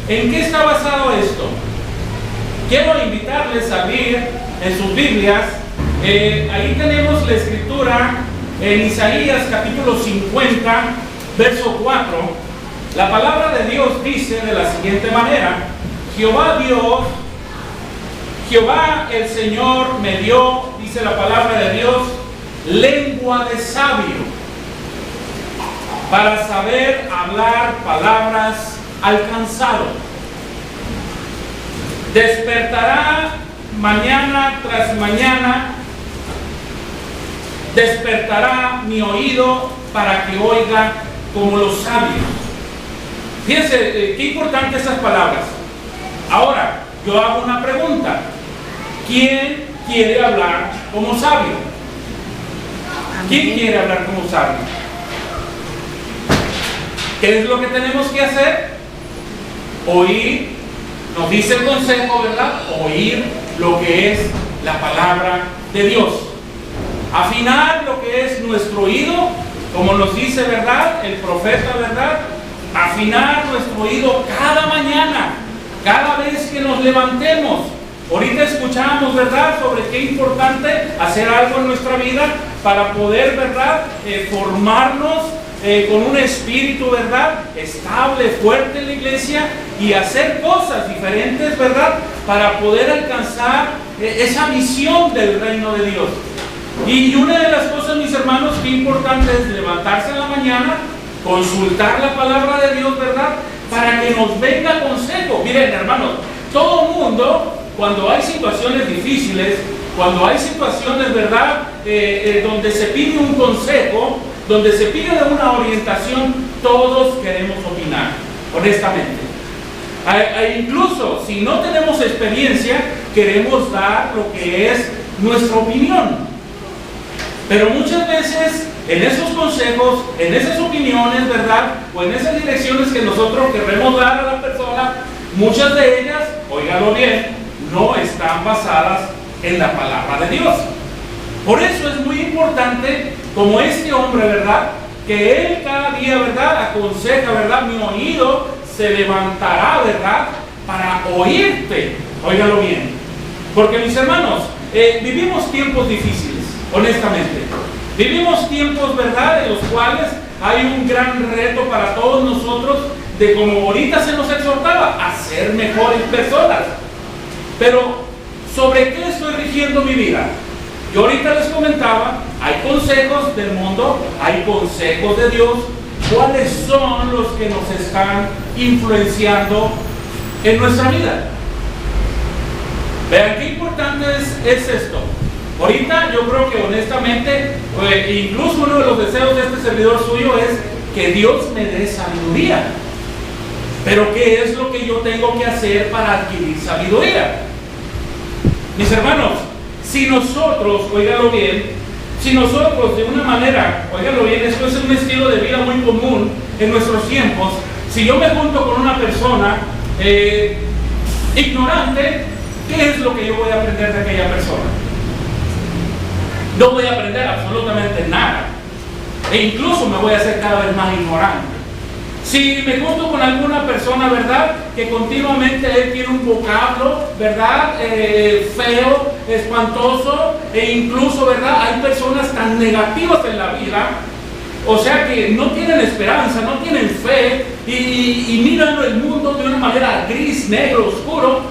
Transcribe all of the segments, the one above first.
¿En qué está basado esto? Quiero invitarles a abrir en sus Biblias. Ahí tenemos la escritura en Isaías capítulo 50, verso 4. La palabra de Dios dice de la siguiente manera: Jehová Dios, Jehová el Señor me dio, dice la palabra de Dios, lengua de sabio, para saber hablar palabras al cansado. Despertará mañana tras mañana, despertará mi oído para que oiga como los sabios. Fíjense, qué importante esas palabras. Ahora, yo hago una pregunta. ¿Quién quiere hablar como sabio? ¿Quién quiere hablar como sabio? ¿Qué es lo que tenemos que hacer? Oír, nos dice el consejo, ¿verdad? Oír lo que es la palabra de Dios. Afinar lo que es nuestro oído, como nos dice, ¿verdad?, el profeta, ¿verdad? Afinar nuestro oído cada mañana, cada vez que nos levantemos. Ahorita escuchamos, ¿verdad?, sobre qué importante hacer algo en nuestra vida para poder, ¿verdad?, formarnos con un espíritu, ¿verdad?, estable, fuerte en la iglesia, y hacer cosas diferentes, ¿verdad?, para poder alcanzar esa visión del reino de Dios. Y una de las cosas, mis hermanos, que importante es levantarse en la mañana, consultar la palabra de Dios, ¿verdad?, para que nos venga consejo. Miren, hermanos, todo mundo, cuando hay situaciones difíciles, cuando hay situaciones, ¿verdad?, donde se pide un consejo, donde se pide una orientación, todos queremos opinar, honestamente. Incluso si no tenemos experiencia, queremos dar lo que es nuestra opinión. Pero muchas veces en esos consejos, en esas opiniones, ¿verdad?, o en esas direcciones que nosotros queremos dar a la persona, muchas de ellas, óigalo bien, no están basadas en la palabra de Dios. Por eso es muy importante, como este hombre, ¿verdad?, que él cada día, ¿verdad?, aconseja, ¿verdad?, mi oído se levantará, ¿verdad?, para oírte. Óigalo bien. Porque, mis hermanos, vivimos tiempos difíciles, honestamente. Vivimos tiempos, ¿verdad?, en los cuales hay un gran reto para todos nosotros, de como ahorita se nos exhortaba, a ser mejores personas. Pero, ¿sobre qué estoy rigiendo mi vida? Yo ahorita les comentaba, hay consejos del mundo, hay consejos de Dios. ¿Cuáles son los que nos están influenciando en nuestra vida? Vean qué importante es esto. Ahorita yo creo que honestamente, incluso uno de los deseos de este servidor suyo es que Dios me dé sabiduría. Pero ¿qué es lo que yo tengo que hacer para adquirir sabiduría? Mis hermanos, si nosotros, óigalo bien, si nosotros de una manera, óigalo bien, esto es un estilo de vida muy común en nuestros tiempos, si yo me junto con una persona ignorante, ¿qué es lo que yo voy a aprender de aquella persona? No voy a aprender absolutamente nada. E incluso me voy a hacer cada vez más ignorante. Si me junto con alguna persona, ¿verdad?, que continuamente él tiene un vocablo, ¿verdad?, feo, espantoso, e incluso, ¿verdad?, hay personas tan negativas en la vida, o sea que no tienen esperanza, no tienen fe, y miran el mundo de una manera gris, negro, oscuro.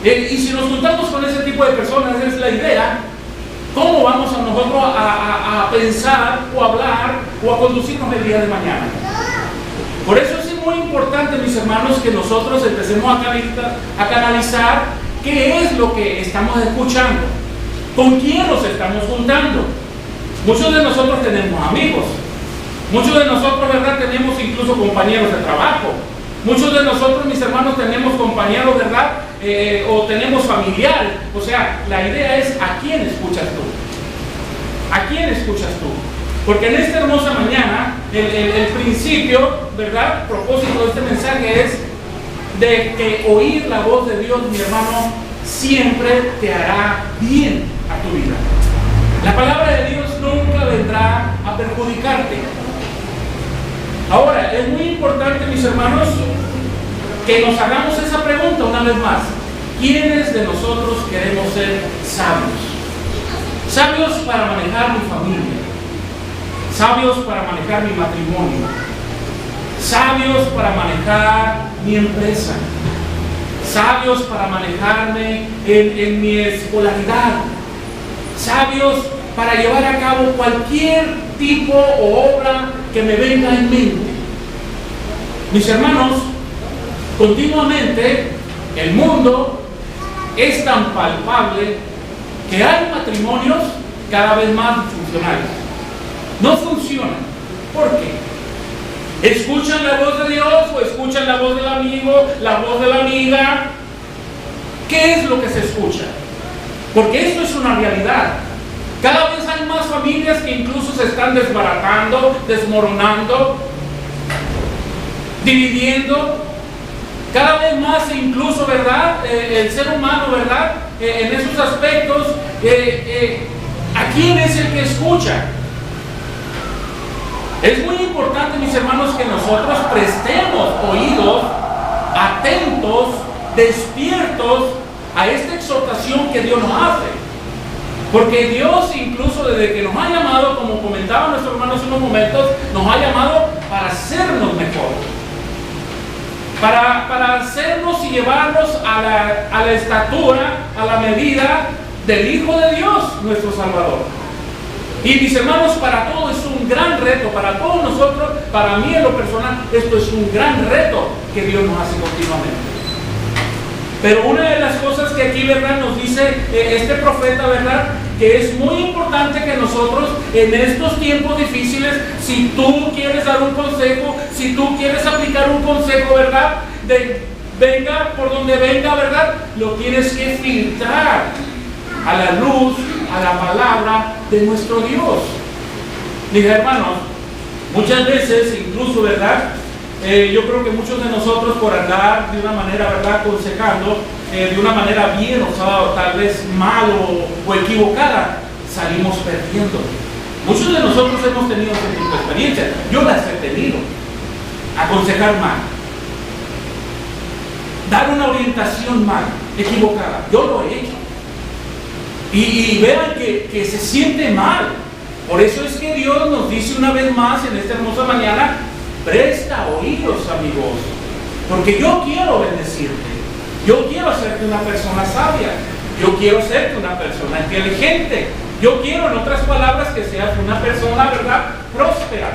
Y si nos juntamos con ese tipo de personas, es la idea, ¿cómo vamos a nosotros a pensar o a hablar o a conducirnos el día de mañana? Por eso es muy importante, mis hermanos, que nosotros empecemos a canalizar qué es lo que estamos escuchando, con quién nos estamos juntando. Muchos de nosotros tenemos amigos, muchos de nosotros, ¿verdad?, tenemos incluso compañeros de trabajo, muchos de nosotros, mis hermanos, tenemos compañeros, ¿verdad?, o tenemos familiares. O sea, la idea es ¿a quién escuchas tú? ¿A quién escuchas tú? Porque en esta hermosa mañana, el principio, ¿verdad?, el propósito de este mensaje es de que oír la voz de Dios, mi hermano, siempre te hará bien a tu vida. La palabra de Dios nunca vendrá a perjudicarte. Ahora, es muy importante, mis hermanos, que nos hagamos esa pregunta una vez más. ¿Quiénes de nosotros queremos ser sabios? Sabios para manejar mi familia, sabios para manejar mi matrimonio, sabios para manejar mi empresa, sabios para manejarme en mi escolaridad, sabios para llevar a cabo cualquier tipo o obra que me venga en mente. Mis hermanos, continuamente el mundo es tan palpable que hay matrimonios cada vez más disfuncionales. No funcionan. ¿Por qué? ¿Escuchan la voz de Dios o escuchan la voz del amigo, la voz de la amiga? ¿Qué es lo que se escucha? Porque esto es una realidad. Cada vez hay más familias que incluso se están desbaratando, desmoronando, dividiendo. Cada vez más incluso, ¿verdad? El ser humano, ¿verdad? En esos aspectos, ¿a quién es el que escucha? Es muy importante, mis hermanos, que nosotros prestemos oídos, atentos, despiertos a esta exhortación que Dios nos hace. Porque Dios, incluso desde que nos ha llamado, como comentaba nuestro hermano hace unos momentos, nos ha llamado para hacernos mejor. Para hacernos y llevarnos a la estatura, a la medida del Hijo de Dios, nuestro Salvador. Y mis hermanos, para todos es un gran reto, para todos nosotros, para mí en lo personal, esto es un gran reto que Dios nos hace continuamente. Pero una de las cosas que aquí, ¿verdad?, nos dice este profeta, ¿verdad?, que es muy importante que nosotros en estos tiempos difíciles, si tú quieres dar un consejo, si tú quieres aplicar un consejo, ¿verdad?, venga por donde venga, ¿verdad?, lo tienes que filtrar a la luz, a la palabra de nuestro Dios. Mis hermanos, muchas veces incluso, ¿verdad?, yo creo que muchos de nosotros, por andar de una manera, ¿verdad?, aconsejando de una manera bien o tal vez mal o equivocada, salimos perdiendo. Muchos de nosotros hemos tenido este tipo de experiencias. Yo las he tenido. Aconsejar mal, dar una orientación mal, equivocada. Yo lo he hecho. Y vean que se siente mal. Por eso es que Dios nos dice una vez más en esta hermosa mañana: presta oídos, amigos, porque yo quiero bendecirte, yo quiero hacerte una persona sabia, yo quiero hacerte una persona inteligente, yo quiero, en otras palabras, que seas una persona, ¿verdad?, próspera.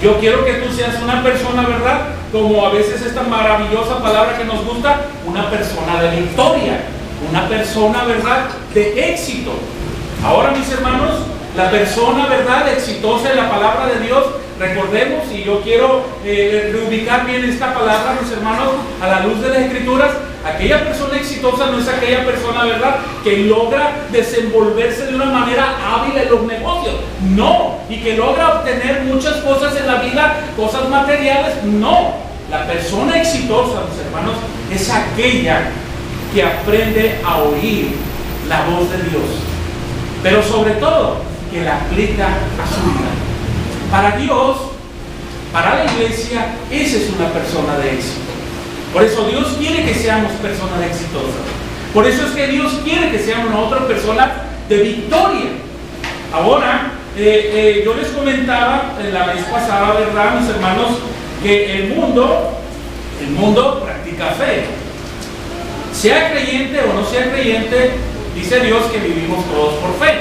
Yo quiero que tú seas una persona, ¿verdad?, como a veces esta maravillosa palabra que nos gusta, una persona de victoria, una persona, ¿verdad?, de éxito. Ahora, mis hermanos, la persona, ¿verdad?, exitosa en la palabra de Dios, recordemos, y yo quiero reubicar bien esta palabra, mis hermanos, a la luz de las Escrituras. Aquella persona exitosa no es aquella persona, ¿verdad?, que logra desenvolverse de una manera hábil en los negocios. No. Y que logra obtener muchas cosas en la vida, cosas materiales. No. La persona exitosa, mis hermanos, es aquella que aprende a oír la voz de Dios. Pero sobre todo, que la aplica a su vida. Para Dios, para la iglesia, esa es una persona de éxito. Por eso Dios quiere que seamos personas exitosas. Por eso es que Dios quiere que seamos nosotros personas de victoria. Ahora, yo les comentaba la vez pasada, ¿verdad, mis hermanos?, que el mundo practica fe. Sea creyente o no sea creyente, dice Dios que vivimos todos por fe.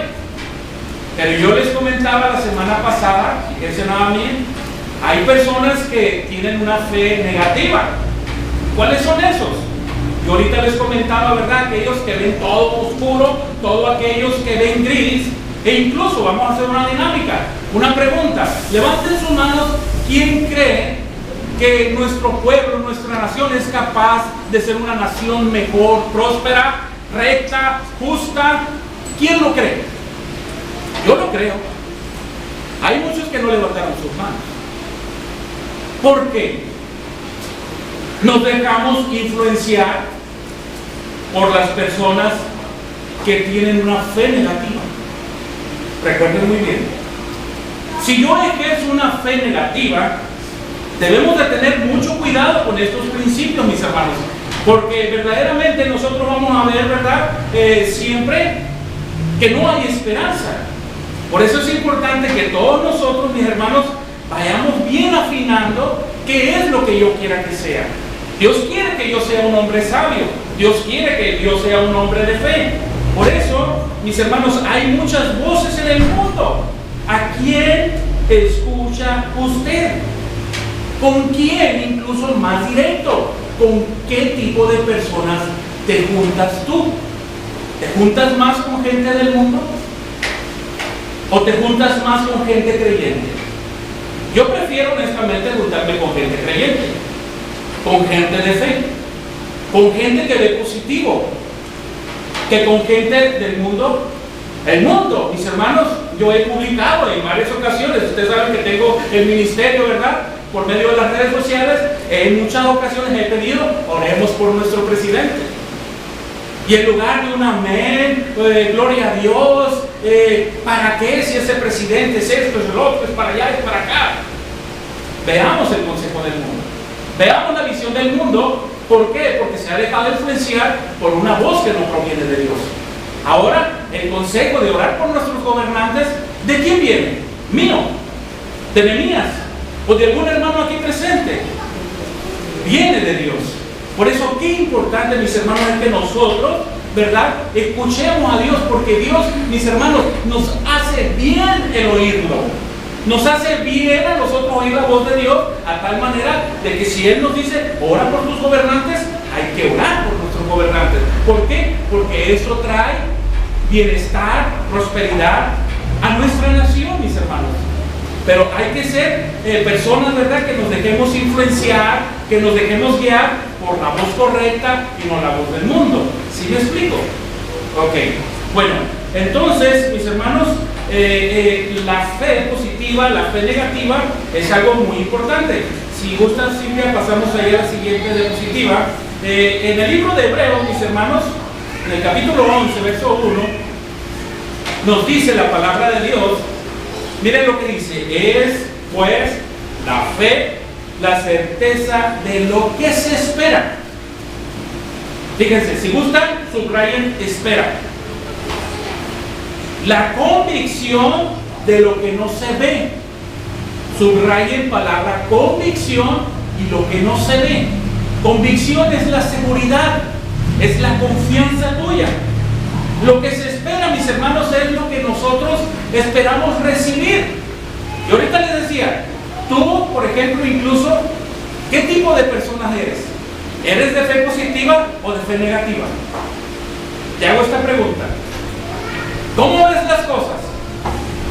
Pero yo les comentaba la semana pasada, fíjense nada bien, hay personas que tienen una fe negativa. ¿Cuáles son esos? Yo ahorita les comentaba, ¿verdad?, aquellos que ven todo oscuro, todos aquellos que ven gris, e incluso vamos a hacer una dinámica, una pregunta. Levanten sus manos, ¿quién cree que nuestro pueblo, nuestra nación es capaz de ser una nación mejor, próspera, recta, justa? ¿Quién lo cree? Yo lo creo. Hay muchos que no levantaron sus manos. ¿Por qué? Nos dejamos influenciar por las personas que tienen una fe negativa. Recuerden muy bien, si yo ejerzo una fe negativa, Debemos de tener mucho cuidado con estos principios, mis hermanos, porque verdaderamente nosotros vamos a ver, ¿verdad? Siempre que no hay esperanza. Por eso es importante que todos nosotros, mis hermanos, vayamos bien afinando qué es lo que yo quiera que sea. Dios quiere que yo sea un hombre sabio. Dios quiere que yo sea un hombre de fe. Por eso, mis hermanos, hay muchas voces en el mundo. ¿A quién escucha usted? ¿Con quién, incluso más directo? ¿Con qué tipo de personas te juntas tú? ¿Te juntas más con gente del mundo? ¿O te juntas más con gente creyente? Yo prefiero honestamente juntarme con gente creyente, con gente de fe, con gente que ve positivo, que con gente del mundo. El mundo, mis hermanos, yo he publicado en varias ocasiones, ustedes saben que tengo el ministerio, ¿verdad? Por medio de las redes sociales, en muchas ocasiones he pedido, oremos por nuestro presidente. Y en lugar de un amén, gloria a Dios, ¿para qué si ese presidente es esto, es el otro, es para allá, es para acá? Veamos el consejo del mundo. Veamos la visión del mundo. ¿Por qué? Porque se ha dejado influenciar por una voz que no proviene de Dios. Ahora, el consejo de orar por nuestros gobernantes, ¿de quién viene? Mío, de Nehemías, o de algún hermano aquí presente. Viene de Dios. Por eso, qué importante, mis hermanos, es que nosotros, ¿verdad?, escuchemos a Dios, porque Dios, mis hermanos, nos hace bien el oírlo. Nos hace bien a nosotros oír la voz de Dios, a tal manera de que si Él nos dice, ora por tus gobernantes, hay que orar por nuestros gobernantes. ¿Por qué? Porque eso trae bienestar, prosperidad a nuestra nación, mis hermanos. Pero hay que ser personas, ¿verdad?, que nos dejemos influenciar, que nos dejemos guiar por la voz correcta y no la voz del mundo. ¿Sí me explico? Ok. Bueno, entonces, mis hermanos, la fe positiva, la fe negativa es algo muy importante. Si gusta, Silvia, pasamos ahí a la siguiente diapositiva. En el libro de Hebreos, mis hermanos, en el capítulo 11, verso 1, nos dice la palabra de Dios. Miren lo que dice: es pues la fe, la certeza de lo que se espera. Fíjense, si gustan, subrayen espera. La convicción de lo que no se ve. Subrayen palabra convicción y lo que no se ve. Convicción es la seguridad, es la confianza tuya. Lo que se espera, mis hermanos, es lo que nosotros esperamos recibir. Y ahorita les decía, tú, por ejemplo, incluso, ¿qué tipo de persona eres? ¿Eres de fe positiva o de fe negativa? Te hago esta pregunta. ¿Cómo ves las cosas?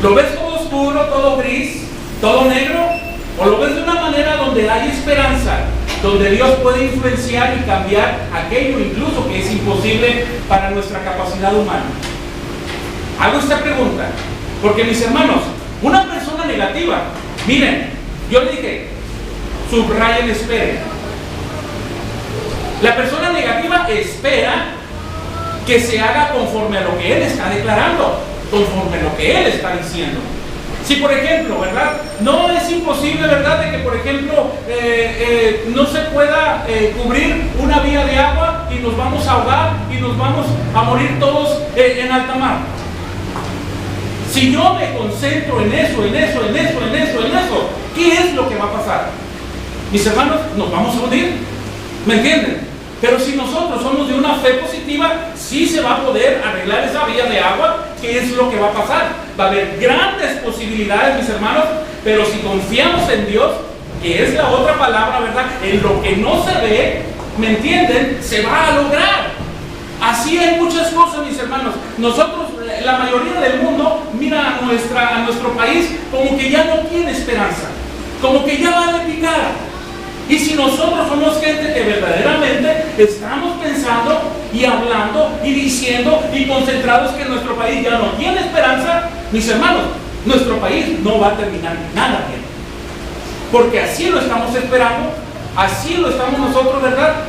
¿Lo ves todo oscuro, todo gris, todo negro? ¿O lo ves de una manera donde hay esperanza, donde Dios puede influenciar y cambiar aquello incluso que es imposible para nuestra capacidad humana? Hago esta pregunta porque, mis hermanos, una persona negativa, miren, yo le dije, subrayen, esperen. La persona negativa espera que se haga conforme a lo que él está declarando, conforme a lo que él está diciendo. Si, por ejemplo, ¿verdad?, no es imposible, ¿verdad?, de que, por ejemplo, no se pueda cubrir una vía de agua y nos vamos a ahogar y nos vamos a morir todos en alta mar. Si yo me concentro en eso, ¿qué es lo que va a pasar? Mis hermanos, nos vamos a hundir. ¿Me entienden? Pero si nosotros somos de una fe positiva, sí se va a poder arreglar esa vía de agua. ¿Qué es lo que va a pasar? Va a haber grandes posibilidades, mis hermanos, pero si confiamos en Dios, que es la otra palabra, ¿verdad?, en lo que no se ve, ¿me entienden?, se va a lograr. Así hay muchas cosas, mis hermanos. Nosotros, la mayoría del mundo, mira a nuestro país como que ya no tiene esperanza, como que ya va de picada. Y si nosotros somos gente que verdaderamente estamos pensando y hablando y diciendo y concentrados que nuestro país ya no tiene esperanza, mis hermanos, nuestro país no va a terminar nada bien. Porque así lo estamos esperando, así lo estamos nosotros, ¿verdad?,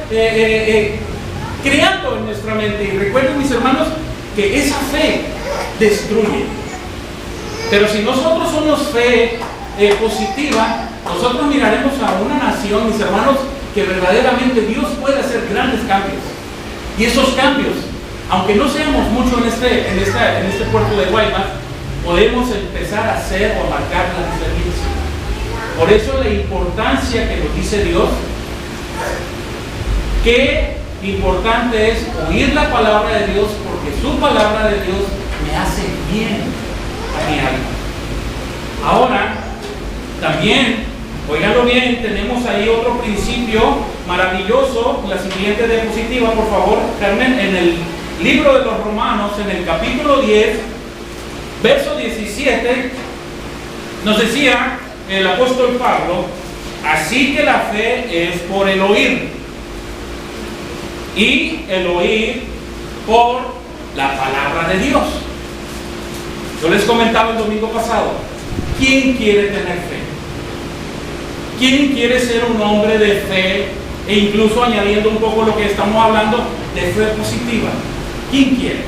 creando en nuestra mente. Y recuerden, mis hermanos, que esa fe destruye. Pero si nosotros somos fe positiva, nosotros miraremos a una nación, mis hermanos, que verdaderamente Dios puede hacer grandes cambios. Y esos cambios, aunque no seamos mucho en este puerto de Guaymas, podemos empezar a hacer o a marcar la diferencia. Por eso la importancia que nos dice Dios, qué importante es oír la palabra de Dios, porque su palabra de Dios me hace bien a mi alma. Ahora, también, óiganlo bien, tenemos ahí otro principio maravilloso. La siguiente diapositiva, por favor, Carmen, en el libro de los Romanos, en el capítulo 10, verso 17, nos decía el apóstol Pablo: así que la fe es por el oír, y el oír por la palabra de Dios. Yo les comentaba el domingo pasado, ¿quién quiere tener fe? ¿Quién quiere ser un hombre de fe? E incluso añadiendo un poco lo que estamos hablando, de fe positiva. ¿Quién quiere?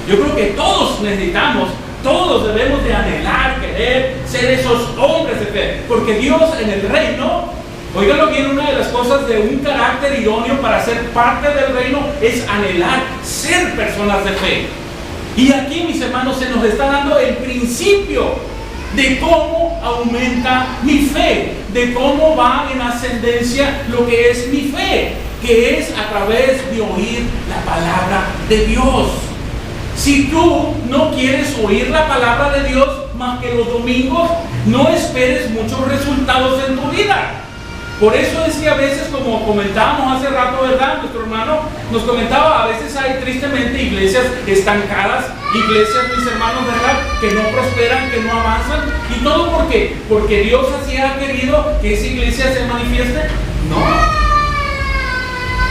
Yo creo que todos necesitamos, todos debemos de anhelar, querer ser esos hombres de fe, porque Dios en el reino, óiganlo bien, una de las cosas de un carácter idóneo para ser parte del reino es anhelar ser personas de fe. Y aquí, mis hermanos, se nos está dando el principio de cómo aumenta mi fe, de cómo va en ascendencia lo que es mi fe, que es a través de oír la palabra de Dios. Si tú no quieres oír la palabra de Dios más que los domingos, no esperes muchos resultados en tu vida. Por eso es que a veces, como comentábamos hace rato, ¿verdad? Nuestro hermano nos comentaba, a veces hay tristemente iglesias estancadas, iglesias, mis hermanos, ¿verdad?, que no prosperan, que no avanzan. ¿Y todo por qué? Porque Dios así ha querido que esa iglesia se manifieste. No.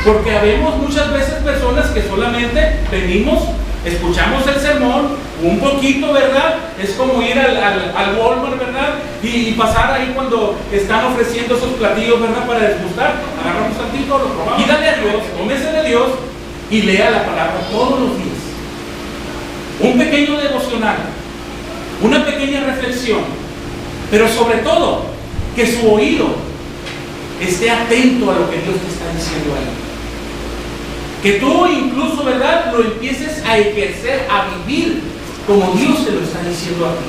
Porque habemos muchas veces personas que solamente venimos, escuchamos el sermón, un poquito, ¿verdad? Es como ir al Walmart, ¿verdad? Y pasar ahí cuando están ofreciendo esos platillos, ¿verdad?, para degustar. Agarramos tantito, lo probamos. Y dale a Dios, tómese de Dios y lea la palabra todos los días. Un pequeño devocional, una pequeña reflexión, pero sobre todo, que su oído esté atento a lo que Dios te está diciendo ahí. Que tú incluso, ¿verdad?, lo empieces a ejercer, a vivir como Dios te lo está diciendo a ti.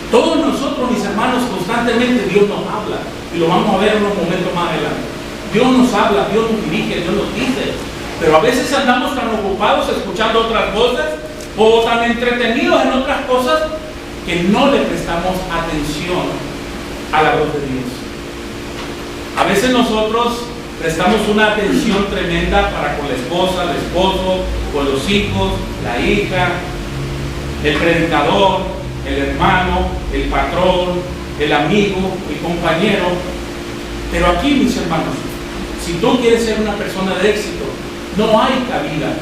Todos nosotros, mis hermanos, constantemente Dios nos habla, y lo vamos a ver en unos momentos más adelante. Dios nos habla, Dios nos dirige, Dios nos dice, pero a veces andamos tan ocupados escuchando otras voces o tan entretenidos en otras cosas que no le prestamos atención a la voz de Dios. A veces nosotros prestamos una atención tremenda para con la esposa, el esposo, con los hijos, la hija, el predicador, el hermano, el patrón, el amigo, el compañero. Pero aquí, mis hermanos, si tú quieres ser una persona de éxito, no hay cabida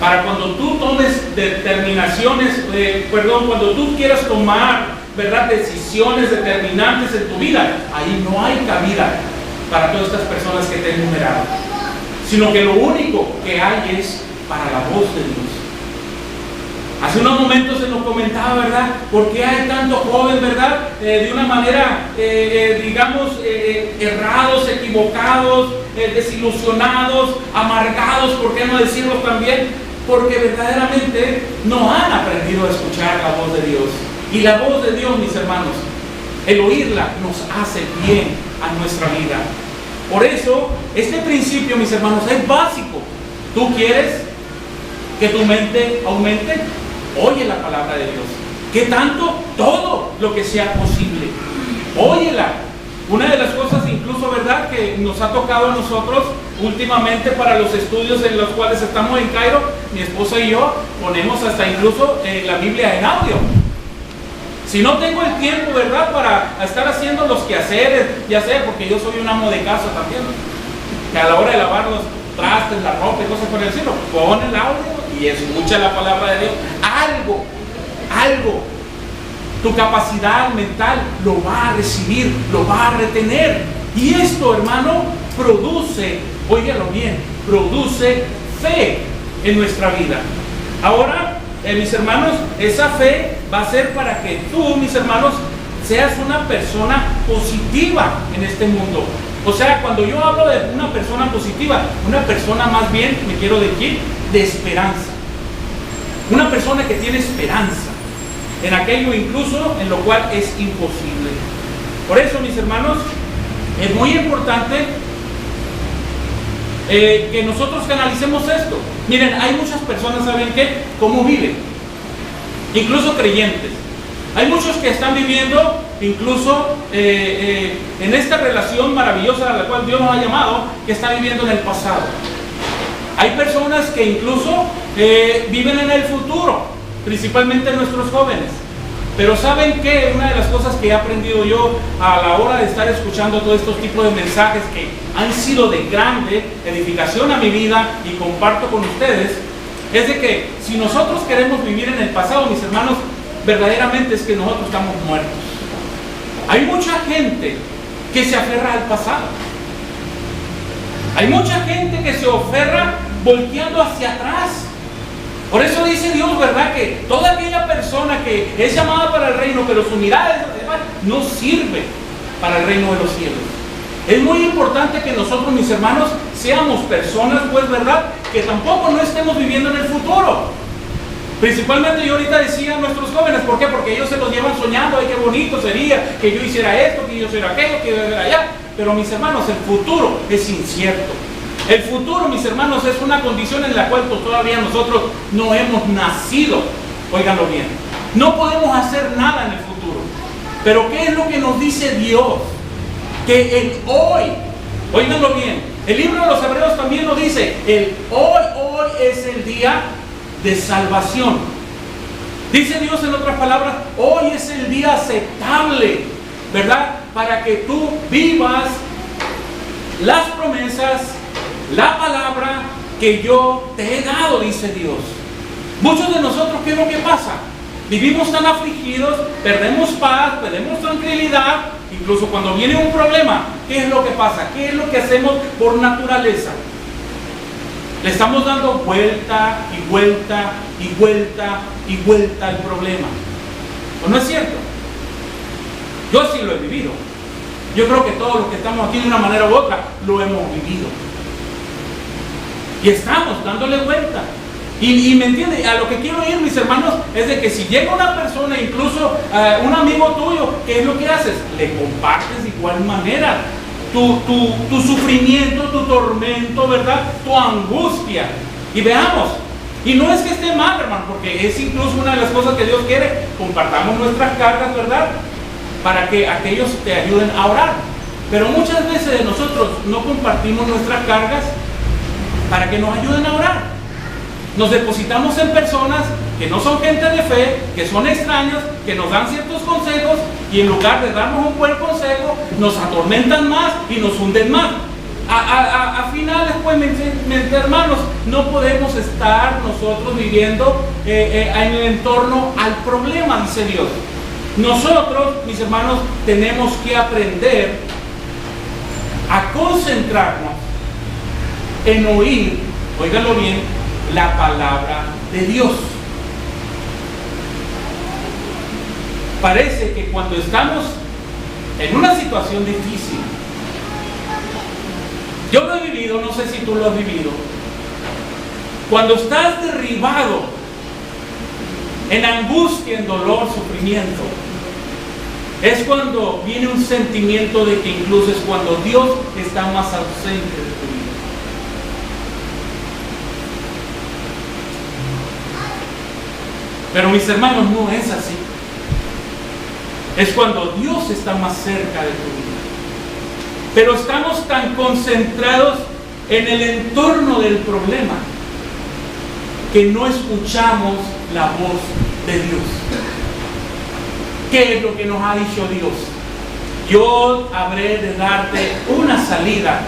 para cuando tú tomes determinaciones, cuando tú quieras tomar, ¿verdad?, decisiones determinantes en tu vida. Ahí no hay cabida para todas estas personas que te he enumerado, sino que lo único que hay es para la voz de Dios. Hace unos momentos se nos comentaba, ¿verdad?, por qué hay tantos jóvenes, ¿verdad?, de una manera, digamos, errados, equivocados, desilusionados, amargados, ¿por qué no decirlo también? Porque verdaderamente no han aprendido a escuchar la voz de Dios. Y la voz de Dios, mis hermanos, el oírla nos hace bien a nuestra vida. Por eso, este principio, mis hermanos, es básico. ¿Tú quieres que tu mente aumente? Oye la palabra de Dios. ¿Qué tanto? Todo lo que sea posible. Óyela. Una de las cosas, incluso, ¿verdad?, que nos ha tocado a nosotros últimamente para los estudios en los cuales estamos en Cairo, mi esposa y yo ponemos hasta incluso la Biblia en audio. Si no tengo el tiempo, ¿verdad?, para estar haciendo los quehaceres, ya sea porque yo soy un amo de casa también, que a la hora de lavar los trastes, la ropa y cosas por el estilo, pon el audio y escucha la palabra de Dios. Algo, tu capacidad mental lo va a recibir, lo va a retener. Y esto, hermano, produce, óigalo bien, produce fe en nuestra vida. Ahora, mis hermanos, esa fe va a ser para que tú, mis hermanos, seas una persona positiva en este mundo. O sea, cuando yo hablo de una persona positiva, una persona más bien, me quiero decir, de esperanza. Una persona que tiene esperanza en aquello incluso en lo cual es imposible. Por eso, mis hermanos, es muy importante que nosotros canalicemos esto. Miren, hay muchas personas, ¿saben qué? ¿Cómo viven? Incluso creyentes. Hay muchos que están viviendo incluso en esta relación maravillosa a la cual Dios nos ha llamado, que está viviendo en el pasado. Hay personas que incluso viven en el futuro, principalmente nuestros jóvenes. Pero ¿saben qué? Una de las cosas que he aprendido yo a la hora de estar escuchando todos estos tipos de mensajes que han sido de grande edificación a mi vida y comparto con ustedes, es de que si nosotros queremos vivir en el pasado, mis hermanos, verdaderamente es que nosotros estamos muertos. Hay mucha gente que se aferra al pasado. Hay mucha gente que se aferra volteando hacia atrás. Por eso dice Dios, ¿verdad? Que toda aquella persona que es llamada para el reino, pero su mirada es hacia atrás, no sirve para el reino de los cielos. Es muy importante que nosotros, mis hermanos, seamos personas, pues, ¿verdad? Que tampoco no estemos viviendo en el futuro. Principalmente yo ahorita decía a nuestros jóvenes, ¿por qué? Porque ellos se los llevan soñando, ay, qué bonito sería que yo hiciera esto, que yo hiciera aquello, que yo hiciera allá. Pero, mis hermanos, el futuro es incierto. El futuro, mis hermanos, es una condición en la cual pues, todavía nosotros no hemos nacido. Óiganlo bien. No podemos hacer nada en el futuro. Pero ¿qué es lo que nos dice Dios? Que el hoy, óiganlo bien, el libro de los Hebreos también nos dice, el hoy es el día de salvación. Dice Dios en otras palabras, hoy es el día aceptable, ¿verdad? Para que tú vivas las promesas, la palabra que yo te he dado, dice Dios. Muchos de nosotros, ¿qué es lo que pasa? Vivimos tan afligidos, perdemos paz, perdemos tranquilidad, incluso cuando viene un problema, ¿qué es lo que pasa? ¿Qué es lo que hacemos por naturaleza? Le estamos dando vuelta y vuelta y vuelta y vuelta al problema. ¿O no es cierto? Yo sí lo he vivido. Yo creo que todos los que estamos aquí de una manera u otra lo hemos vivido. Y estamos dándole vuelta. Y me entiende, a lo que quiero ir, mis hermanos, es de que si llega una persona, incluso un amigo tuyo, ¿qué es lo que haces? Le compartes de igual manera tu sufrimiento, tu tormento, ¿verdad? Tu angustia. Y veamos, y no es que esté mal, hermano, porque es incluso una de las cosas que Dios quiere, compartamos nuestras cargas, ¿verdad? Para que aquellos te ayuden a orar. Pero muchas veces nosotros no compartimos nuestras cargas para que nos ayuden a orar. Nos depositamos en personas que no son gente de fe, que son extraños, que nos dan ciertos consejos y en lugar de darnos un buen consejo, nos atormentan más y nos hunden más. A finales, pues, mis hermanos, no podemos estar nosotros viviendo en el entorno al problema, dice Dios. Nosotros, mis hermanos, tenemos que aprender a concentrarnos en oír, óiganlo bien, la palabra de Dios. Parece que cuando estamos en una situación difícil, yo lo he vivido, no sé si tú lo has vivido, cuando estás derribado en angustia, en dolor, sufrimiento, es cuando viene un sentimiento de que incluso es cuando Dios está más ausente de tu vida. Pero mis hermanos, no es así. Es cuando Dios está más cerca de tu vida. Pero estamos tan concentrados en el entorno del problema que no escuchamos la voz de Dios. ¿Qué es lo que nos ha dicho Dios? Yo habré de darte una salida.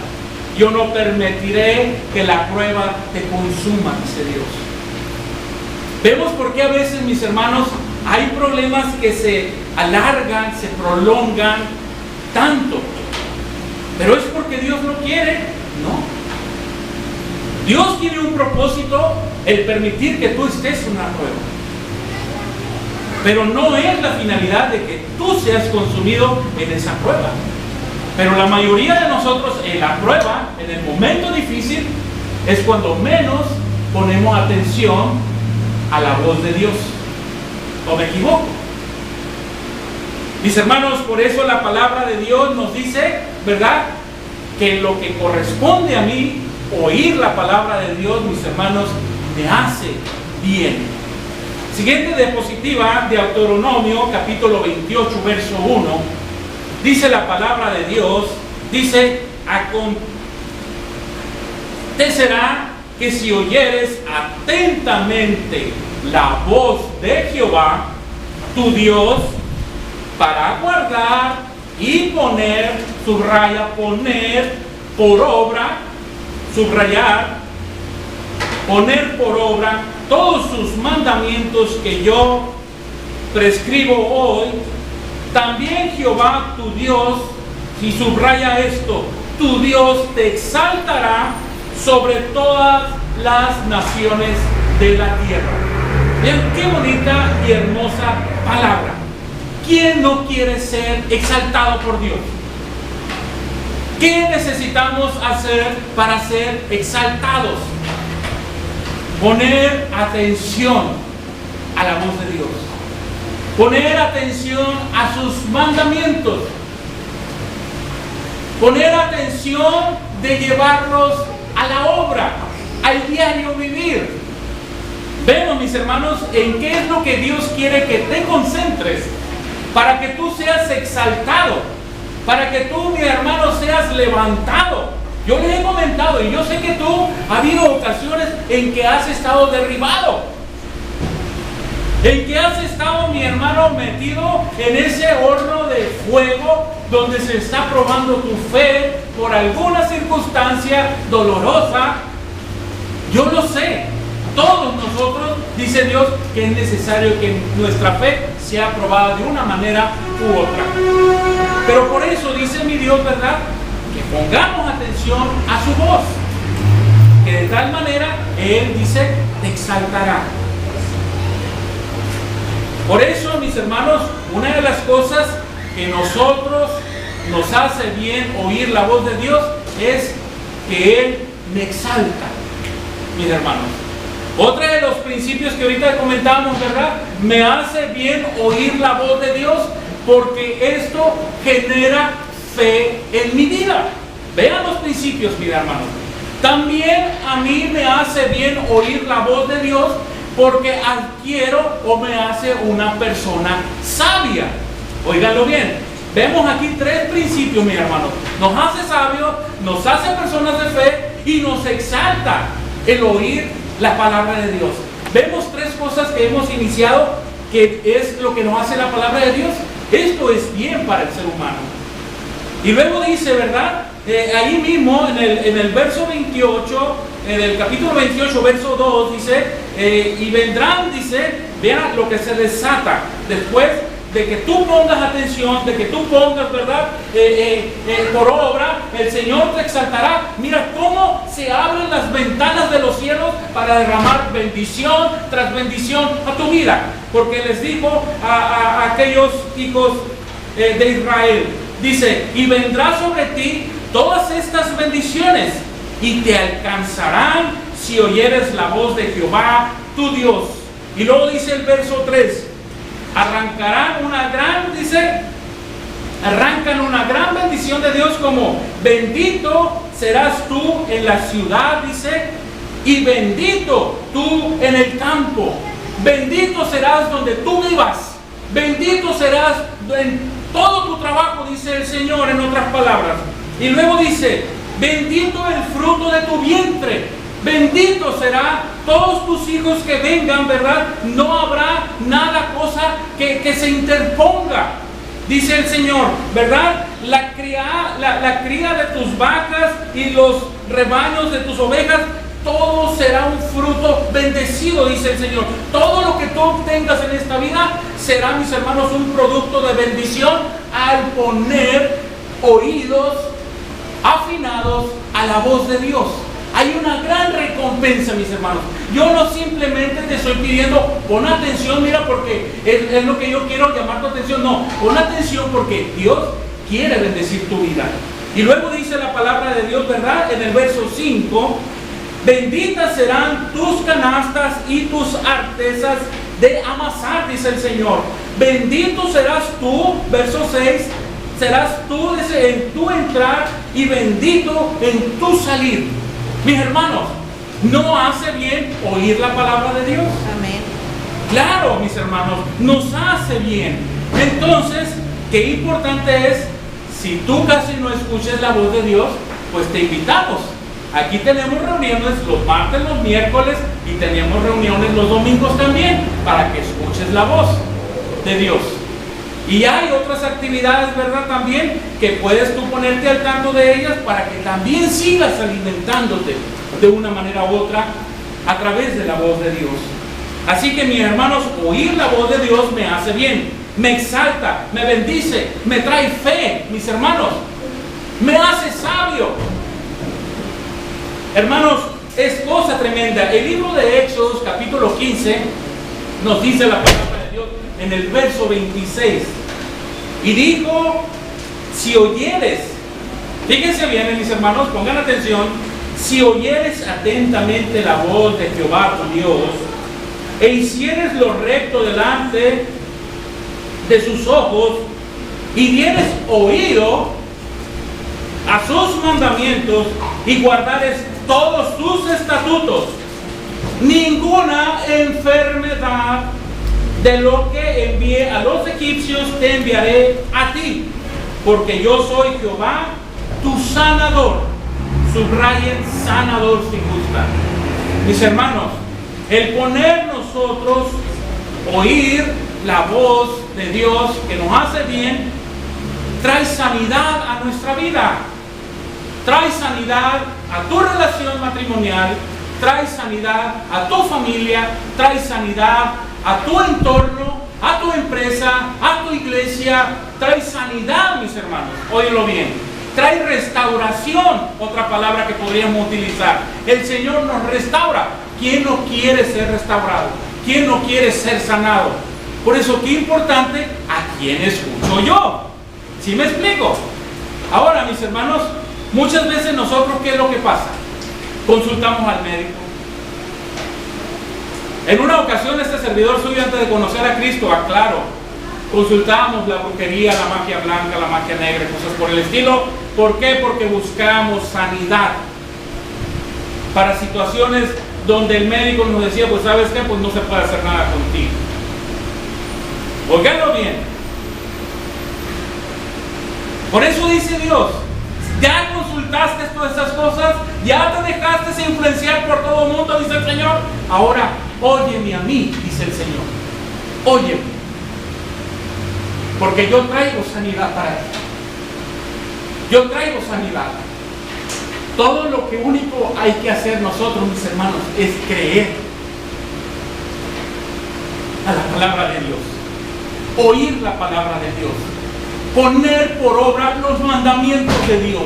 Yo no permitiré que la prueba te consuma, dice Dios. Vemos por qué a veces, mis hermanos, hay problemas que se alargan, se prolongan tanto. Pero es porque Dios no quiere, no. Dios tiene un propósito, el permitir que tú estés en una prueba. Pero no es la finalidad de que tú seas consumido en esa prueba. Pero la mayoría de nosotros en la prueba, en el momento difícil, es cuando menos ponemos atención a la voz de Dios. ¿O me equivoco? Mis hermanos, por eso la palabra de Dios nos dice, ¿verdad?, que lo que corresponde a mí, oír la palabra de Dios, mis hermanos, me hace bien. Siguiente diapositiva de Deuteronomio, capítulo 28, verso 1. Dice la palabra de Dios, dice: acontecerá que si oyeres atentamente la voz de Jehová, tu Dios, para guardar y poner, subraya, poner por obra, subrayar, poner por obra todos sus mandamientos que yo prescribo hoy, también Jehová tu Dios, y subraya esto, tu Dios te exaltará sobre todas las naciones de la tierra. Vean qué bonita y hermosa palabra. ¿Quién no quiere ser exaltado por Dios? ¿Qué necesitamos hacer para ser exaltados? Poner atención a la voz de Dios. Poner atención a sus mandamientos. Poner atención de llevarlos a la obra, al diario vivir. Vemos, mis hermanos, en qué es lo que Dios quiere que te concentres para que tú seas exaltado, para que tú, mi hermano, seas levantado. Yo les he comentado, y yo sé que tú ha habido ocasiones en que has estado derribado, en que has estado, mi hermano, metido en ese horno de fuego donde se está probando tu fe por alguna circunstancia dolorosa. Yo lo sé. Todos nosotros, dice Dios, que es necesario que nuestra fe sea probada de una manera u otra. Pero por eso dice mi Dios, ¿verdad?, que pongamos atención a su voz, que de tal manera Él dice, te exaltará. Por eso, mis hermanos, una de las cosas que nosotros nos hace bien oír la voz de Dios es que Él me exalta, mis hermanos. Otra de los principios que ahorita comentábamos, ¿verdad?, me hace bien oír la voz de Dios porque esto genera fe en mi vida. Vean los principios, mis hermanos. También a mí me hace bien oír la voz de Dios porque adquiero o me hace una persona sabia. Óiganlo bien. Vemos aquí tres principios, mis hermanos. Nos hace sabios, nos hace personas de fe y nos exalta el oír la palabra de Dios. Vemos tres cosas que hemos iniciado, que es lo que nos hace la palabra de Dios. Esto es bien para el ser humano. Y luego dice, ¿verdad?, ahí mismo en el verso 28, en el capítulo 28, verso 2, dice, y vendrán, dice, vean lo que se desata después de que tú pongas atención, de que tú pongas, ¿verdad?, por obra, el Señor te exaltará. Mira cómo se abren las ventanas de los cielos para derramar bendición tras bendición a tu vida. Porque les dijo a aquellos hijos de Israel, dice, y vendrá sobre ti todas estas bendiciones y te alcanzarán si oyeres la voz de Jehová, tu Dios. Y luego dice el verso 3, arrancan una gran bendición de Dios, como bendito serás tú en la ciudad, dice, y bendito tú en el campo. Bendito serás donde tú vivas, bendito serás en todo tu trabajo, dice el Señor, en otras palabras. Y luego dice, bendito el fruto de tu vientre, bendito será todos tus hijos que vengan, ¿verdad? No habrá nada, cosa que se interponga, dice el Señor, ¿verdad? La cría de tus vacas y los rebaños de tus ovejas, todo será un fruto bendecido, dice el Señor. Todo lo que tú obtengas en esta vida será, mis hermanos, un producto de bendición al poner oídos afinados a la voz de Dios. Hay una gran recompensa, mis hermanos. Yo no simplemente te estoy estoy pidiendo, pon atención, mira, porque es lo que yo quiero llamar tu atención. No, pon atención porque Dios quiere bendecir tu vida. Y luego dice la palabra de Dios, ¿verdad? En el verso 5, benditas serán tus canastas y tus artesas de amasar, dice el Señor. Bendito serás tú, verso 6, serás tú en tu entrar y bendito en tu salir. Mis hermanos, ¿no hace bien oír la palabra de Dios? Amén. Claro, mis hermanos, nos hace bien. Entonces, qué importante es, si tú casi no escuches la voz de Dios, pues te invitamos. Aquí tenemos reuniones los martes, los miércoles y tenemos reuniones los domingos también para que escuches la voz de Dios. Y hay otras actividades, ¿verdad? También que puedes tú ponerte al tanto de ellas para que también sigas alimentándote de una manera u otra a través de la voz de Dios. Así que mis hermanos, oír la voz de Dios me hace bien, me exalta, me bendice, me trae fe, mis hermanos, me hace sabio. Hermanos, es cosa tremenda. El libro de Éxodos, capítulo 15, nos dice la palabra de Dios en el verso 26. Y dijo, si oyeres, fíjense bien, mis hermanos, pongan atención, si oyeres atentamente la voz de Jehová tu Dios, e hicieres lo recto delante de sus ojos, y dieres oído a sus mandamientos, y guardares todos sus estatutos, ninguna enfermedad de lo que envié a los egipcios te enviaré a ti, porque yo soy Jehová, tu sanador. Subrayen sanador si gustan. Mis hermanos, el poner nosotros, oír la voz de Dios que nos hace bien, trae sanidad a nuestra vida. Trae sanidad a tu relación matrimonial, trae sanidad a tu familia, trae sanidad a tu entorno, a tu empresa, a tu iglesia, trae sanidad, mis hermanos, óyelo bien, trae restauración, otra palabra que podríamos utilizar. El Señor nos restaura. ¿Quién no quiere ser restaurado? ¿Quién no quiere ser sanado? Por eso, qué importante, ¿a quién escucho yo? ¿Sí me explico? Ahora, mis hermanos, muchas veces nosotros, ¿qué es lo que pasa? Consultamos al médico. En una ocasión, este servidor suyo, antes de conocer a Cristo, aclaro, consultábamos la brujería, la magia blanca, la magia negra, cosas por el estilo. ¿Por qué? Porque buscábamos sanidad para situaciones donde el médico nos decía, pues ¿sabes qué? Pues no se puede hacer nada contigo. Óiganlo bien. Por eso dice Dios, ya consultaste todas esas cosas, ya te dejaste influenciar por todo el mundo, dice el Señor. Ahora, óyeme a mí, dice el Señor. Óyeme. Porque yo traigo sanidad para ti. Yo traigo sanidad. Todo lo que único hay que hacer nosotros, mis hermanos, es creer a la palabra de Dios. Oír la palabra de Dios. Poner por obra los mandamientos de Dios.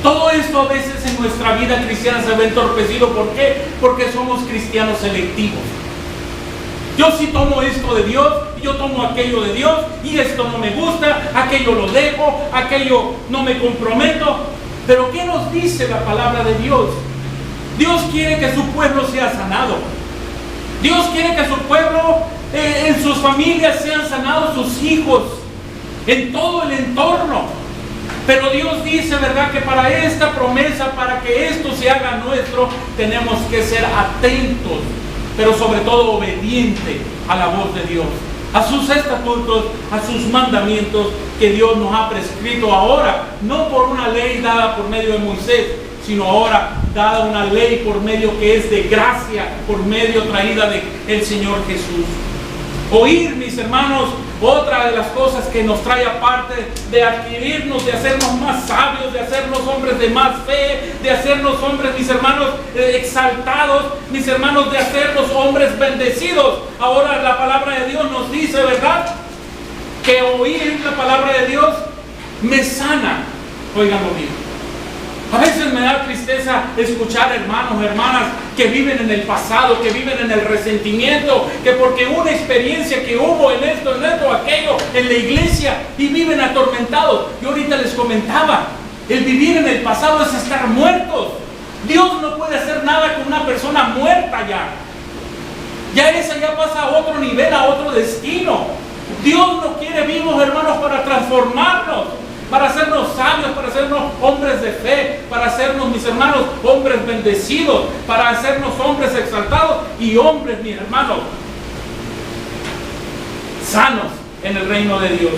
Todo esto a veces en nuestra vida cristiana se ve entorpecido. ¿Por qué? Porque somos cristianos selectivos. Yo sí tomo esto de Dios, y yo tomo aquello de Dios, y esto no me gusta, aquello lo dejo, aquello no me comprometo. Pero ¿qué nos dice la palabra de Dios? Dios quiere que su pueblo sea sanado. Dios quiere que su pueblo, en sus familias sean sanados sus hijos, en todo el entorno. Pero Dios dice, ¿verdad?, que para esta promesa, para que esto se haga nuestro, tenemos que ser atentos, pero sobre todo obediente a la voz de Dios, a sus estatutos, a sus mandamientos que Dios nos ha prescrito ahora, no por una ley dada por medio de Moisés, sino ahora dada una ley por medio que es de gracia, por medio traída del Señor Jesús. Oír, mis hermanos, otra de las cosas que nos trae, aparte de adquirirnos, de hacernos más sabios, de hacernos hombres de más fe, de hacernos hombres, mis hermanos, exaltados, mis hermanos, de hacernos hombres bendecidos. Ahora la palabra de Dios nos dice, ¿verdad?, que oír la palabra de Dios me sana. Óiganlo bien. A veces me da tristeza escuchar hermanos, hermanas que viven en el pasado, que viven en el resentimiento, que porque una experiencia que hubo en esto, aquello, en la iglesia, y viven atormentados. Yo ahorita les comentaba, el vivir en el pasado es estar muertos. Dios no puede hacer nada con una persona muerta ya. Ya esa ya pasa a otro nivel, a otro destino. Dios nos quiere vivos, hermanos, para transformarnos, para hacernos sabios, para hacernos hombres de fe, para hacernos, mis hermanos, hombres bendecidos, para hacernos hombres exaltados y hombres, mis hermanos, sanos en el reino de Dios.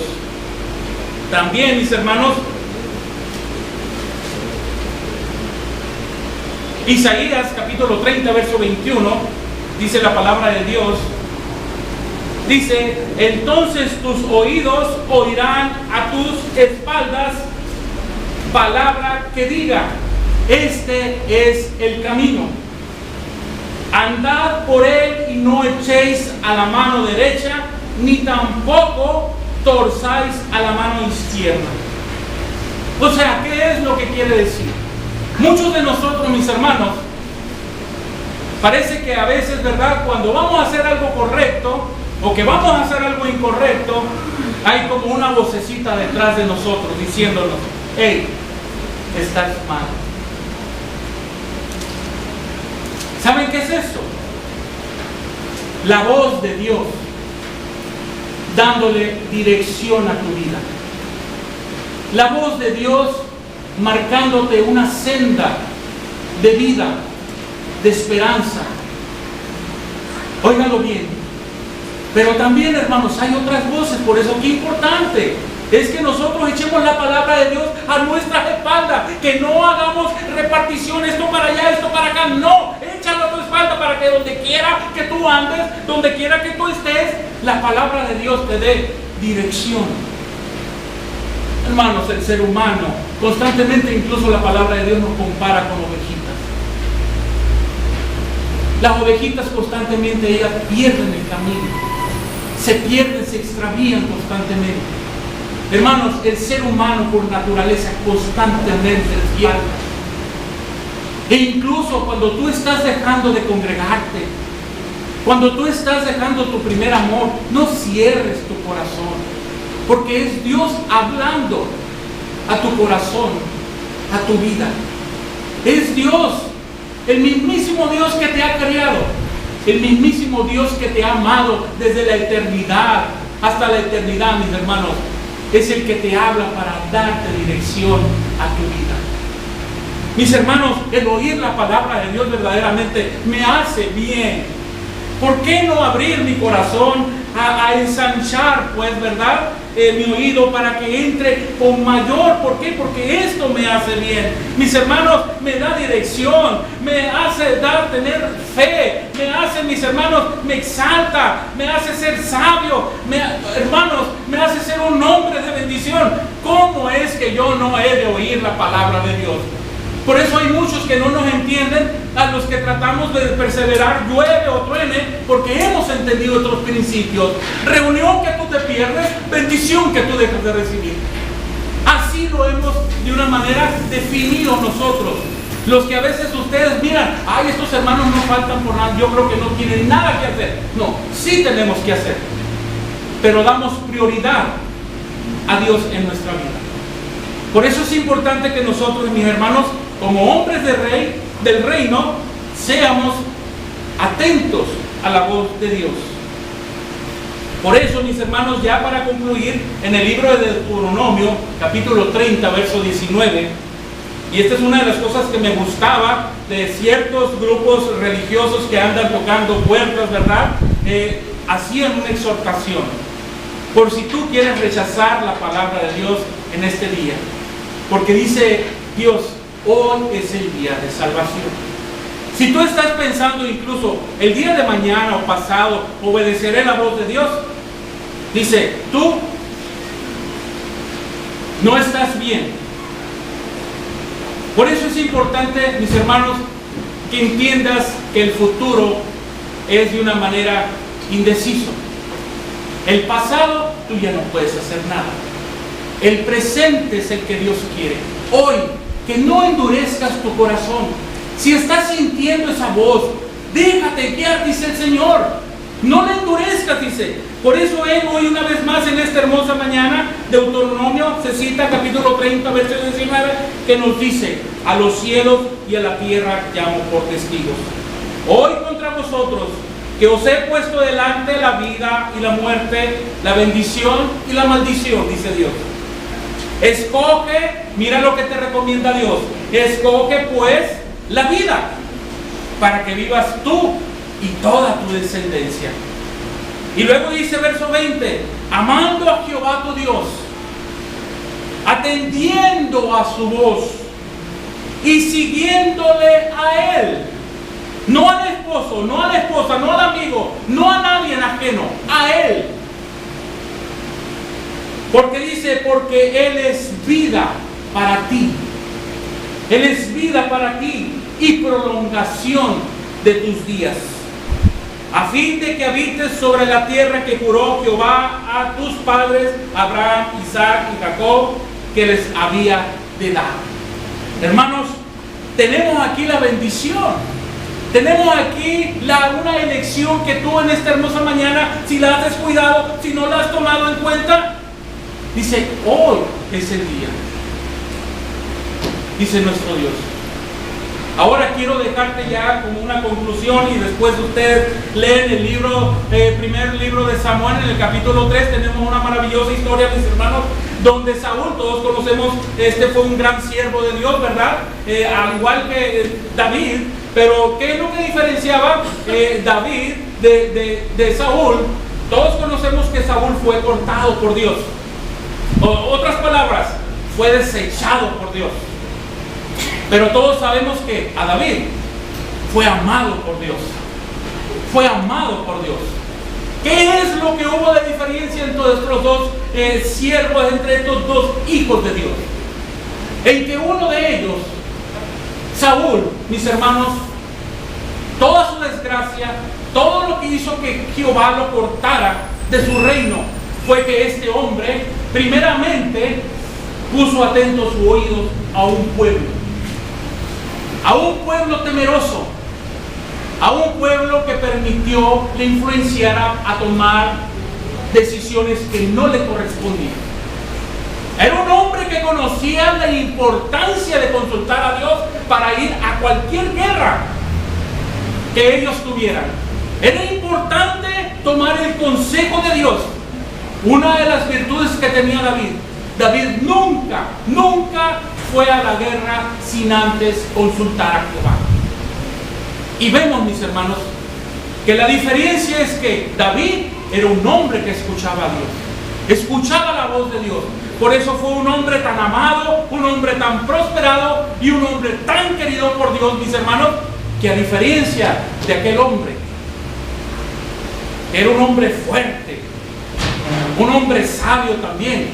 También, mis hermanos, Isaías capítulo 30, verso 21, dice la palabra de Dios. Dice, entonces tus oídos oirán a tus espaldas palabra que diga, este es el camino. Andad por él y no echéis a la mano derecha, ni tampoco torzáis a la mano izquierda. O sea, ¿qué es lo que quiere decir? Muchos de nosotros, mis hermanos, parece que a veces, ¿verdad?, cuando vamos a hacer algo correcto, o que vamos a hacer algo incorrecto, hay como una vocecita detrás de nosotros diciéndonos, hey, estás mal. ¿Saben qué es eso? La voz de Dios dándole dirección a tu vida. La voz de Dios marcándote una senda de vida, de esperanza. Óigalo bien. Pero también, hermanos, hay otras voces. Por eso, qué importante es que nosotros echemos la palabra de Dios a nuestra espalda, que no hagamos repartición, esto para allá, esto para acá. No, échalo a tu espalda para que donde quiera que tú andes, donde quiera que tú estés, la palabra de Dios te dé dirección. Hermanos, el ser humano constantemente, incluso la palabra de Dios nos compara con ovejitas. Las ovejitas constantemente, ellas pierden el camino. Se pierden, se extravían constantemente. Hermanos, el ser humano por naturaleza constantemente desviará. E incluso cuando tú estás dejando de congregarte, cuando tú estás dejando tu primer amor, no cierres tu corazón, porque es Dios hablando a tu corazón, a tu vida. Es Dios, el mismísimo Dios que te ha creado, el mismísimo Dios que te ha amado desde la eternidad hasta la eternidad, mis hermanos, es el que te habla para darte dirección a tu vida. Mis hermanos, el oír la palabra de Dios verdaderamente me hace bien. ¿Por qué no abrir mi corazón a ensanchar, pues, verdad, mi oído para que entre con mayor? ¿Por qué? Porque esto me hace bien. Mis hermanos, me da dirección, me hace tener fe, me hace, mis hermanos, me exalta, me hace ser sabio, hermanos, me hace ser un hombre de bendición. ¿Cómo es que yo no he de oír la palabra de Dios? Por eso hay muchos que no nos entienden, a los que tratamos de perseverar, llueve o truene, porque hemos entendido otros principios. Reunión que tú te pierdes, bendición que tú dejas de recibir. Así lo hemos de una manera definido nosotros. Los que a veces ustedes miran, ay, estos hermanos no faltan por nada, yo creo que no tienen nada que hacer. No, sí tenemos que hacer, pero damos prioridad a Dios en nuestra vida. Por eso es importante que nosotros, mis hermanos, como hombres del reino, seamos atentos a la voz de Dios. Por eso, mis hermanos, ya para concluir, en el libro de Deuteronomio, capítulo 30, verso 19, y esta es una de las cosas que me gustaba de ciertos grupos religiosos que andan tocando puertas, ¿verdad? Hacían una exhortación. Por si tú quieres rechazar la palabra de Dios en este día, porque dice Dios, hoy es el día de salvación. Si tú estás pensando incluso el día de mañana o pasado obedeceré la voz de Dios, dice, tú no estás bien. Por eso es importante, mis hermanos, que entiendas que el futuro es de una manera indeciso. El pasado tú ya no puedes hacer nada. El presente es el que Dios quiere. Hoy que no endurezcas tu corazón. Si estás sintiendo esa voz, déjate guiar, dice el Señor. No le endurezcas, dice. Por eso Él hoy una vez más en esta hermosa mañana, Deuteronomio se cita capítulo 30, verso 19, que nos dice: a los cielos y a la tierra llamo por testigos. Hoy contra vosotros, que os he puesto delante la vida y la muerte, la bendición y la maldición, dice Dios. Escoge, mira lo que te recomienda Dios. Escoge pues la vida, para que vivas tú y toda tu descendencia. Y luego dice verso 20: amando a Jehová tu Dios, atendiendo a su voz y siguiéndole a Él. No al esposo, no a la esposa, no al amigo, no a nadie ajeno, a Él. Porque dice, porque Él es vida para ti. Él es vida para ti y prolongación de tus días, a fin de que habites sobre la tierra que juró Jehová a tus padres, Abraham, Isaac y Jacob, que les había de dar. Hermanos, tenemos aquí la bendición. Tenemos aquí una elección que tú en esta hermosa mañana, si la has descuidado, si no la has tomado en cuenta, dice, hoy es el día, dice nuestro Dios. Ahora quiero dejarte ya como una conclusión, y después ustedes leen el libro, primer libro de Samuel, en el capítulo 3 tenemos una maravillosa historia, mis hermanos, donde Saúl, todos conocemos, fue un gran siervo de Dios, ¿verdad? Al igual que David. Pero ¿qué es lo que diferenciaba David de Saúl? Todos conocemos que Saúl fue cortado por Dios. Otras palabras, fue desechado por Dios. Pero todos sabemos que a David fue amado por Dios. Fue amado por Dios. ¿Qué es lo que hubo de diferencia entre estos dos siervos, entre estos dos hijos de Dios? En que uno de ellos, Saúl, mis hermanos, toda su desgracia, todo lo que hizo que Jehová lo cortara de su reino, fue que este hombre, primeramente, puso atento su oído a un pueblo temeroso, a un pueblo que permitió, le influenciara a tomar decisiones que no le correspondían. Era un hombre que conocía la importancia de consultar a Dios para ir a cualquier guerra que ellos tuvieran. Era importante tomar el consejo de Dios. Una de las virtudes que tenía David nunca fue a la guerra sin antes consultar a Jehová. Y vemos, mis hermanos, que la diferencia es que David era un hombre que escuchaba a Dios, escuchaba la voz de Dios. Por eso fue un hombre tan amado, un hombre tan prosperado y un hombre tan querido por Dios, mis hermanos, que a diferencia de aquel hombre, era un hombre fuerte, un hombre sabio también,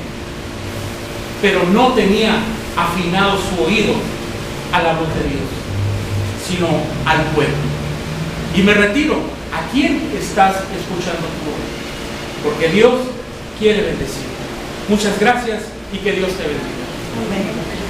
pero no tenía afinado su oído a la voz de Dios, sino al pueblo. Y me retiro. ¿A quién estás escuchando tú hoy? Porque Dios quiere bendecir. Muchas gracias y que Dios te bendiga. Amén.